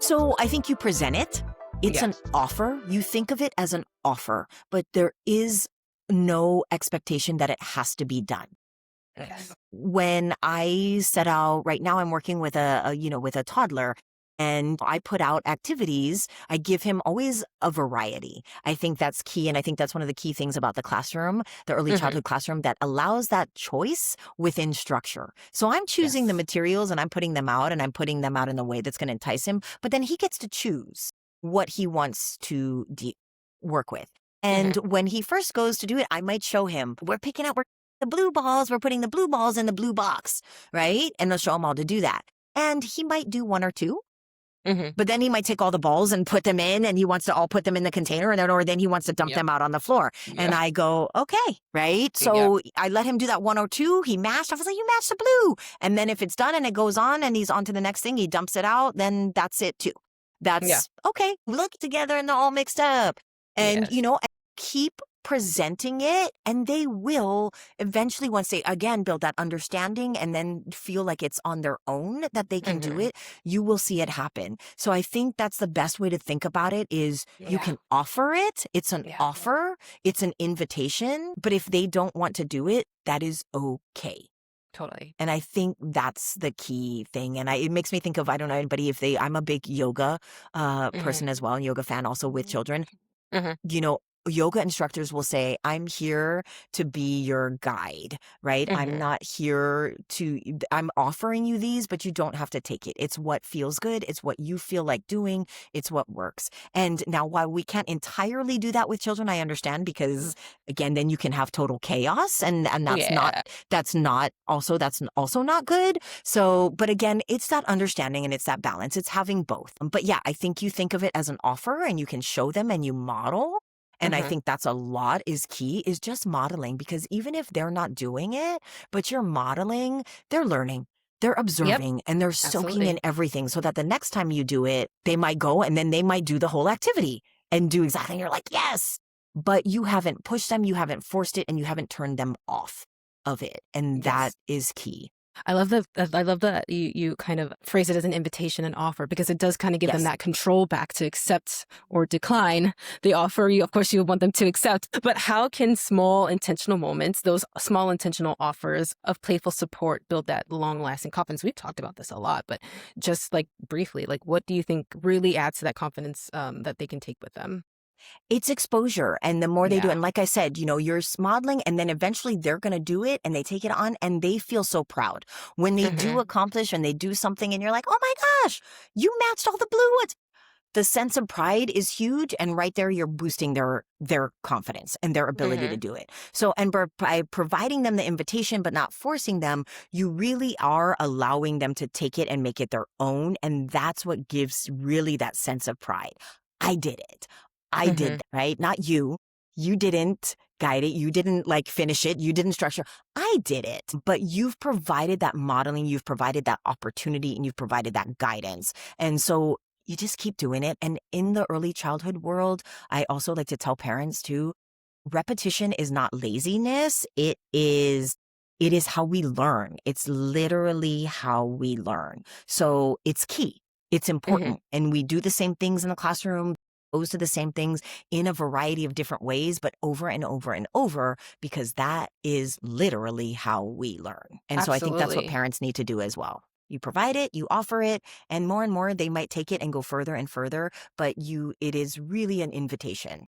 So I think you present it. It's an Yes. offer. You think of it as an offer, but there is no expectation that it has to be done. Yes. When I set out, right now I'm working with with a toddler, and I put out activities. I give him always a variety. I think that's key. And I think that's one of the key things about the classroom, the early Mhm. childhood classroom, that allows that choice within structure. So I'm choosing the Yes. materials and I'm putting them out, and I'm putting them out in a way that's going to entice him. But then he gets to choose what he wants to work with. And Mhm. when he first goes to do it, I might show him, we're the blue balls, we're putting the blue balls in the blue box, right? And they'll show him all to do that. And he might do one or two, Mhm. but then he might take all the balls and put them in, and he wants to all put them in the container, or then he wants to dump Yep. them out on the floor. And Yeah. I go, okay, right? Yeah. So I let him do that one or two. He mashed. I was like, you mashed the blue. And then if it's done and it goes on and he's on to the next thing, he dumps it out, then that's it too. Yeah. That's okay. Look together and they're all mixed up. And, Yes. keep presenting it, and they will eventually, once they again build that understanding and then feel like it's on their own that they can do Mhm. it, you will see it happen. So I think that's the best way to think about it is you Yeah. can offer it. It's an Yeah. offer. It's an invitation. But if they don't want to do it, that is okay. Totally. And I think that's the key thing. And it makes me think of, I don't know anybody, I'm a big yoga Mhm. person as well, and yoga fan also with children. Mhm. Yoga instructors will say, I'm here to be your guide, right? I'm Mhm. not here I'm offering you these, but you don't have to take it. It's what feels good. It's what you feel like doing. It's what works. And now, while we can't entirely do that with children, I understand, because again, then you can have total chaos, and Yeah. that's also not good. So, but again, it's that understanding and it's that balance. It's having both. But yeah, I think you think of it as an offer and you can show them and you model. And I Mhm. think that's a lot is key, is just modeling, because even if they're not doing it, but you're modeling, they're learning, they're Yep. observing, and they're soaking in Absolutely. everything, so that the next time you do it, they might go and then they might do the whole activity and do exactly. And you're like, yes, but you haven't pushed them, you haven't forced it, and you haven't turned them off of it. And that Yes. is key. I love that you kind of phrase it as an invitation and offer, because it does kind of give them Yes. that control back to accept or decline the offer. Of course, you want them to accept, but how can small intentional moments, those small intentional offers of playful support, build that long lasting confidence? We've talked about this a lot, but just like briefly, like what do you think really adds to that confidence that they can take with them? It's exposure. And the more they do, Yeah. and like I said, you're modeling, and then eventually they're going to do it and they take it on and they feel so proud when they do Hmm. accomplish and they do something and you're like, oh my gosh, you matched all the blue ones. The sense of pride is huge. And right there, you're boosting their confidence and their ability to Hmm. do it. So, and by providing them the invitation, but not forcing them, you really are allowing them to take it and make it their own. And that's what gives really that sense of pride. I did it. I did Hmm. that, right? Not you. You didn't guide it. You didn't finish it. You didn't structure. I did it. But you've provided that modeling. You've provided that opportunity, and you've provided that guidance. And so you just keep doing it. And in the early childhood world, I also like to tell parents too, repetition is not laziness. It is how we learn. It's literally how we learn. So it's key. It's Hmm. important. And we do the same things in the classroom, goes to the same things in a variety of different ways, but over and over and over, because that is literally how we learn. And so I think that's what Absolutely. parents need to do as well. You provide it, you offer it, and more they might take it and go further and further, but it is really an invitation.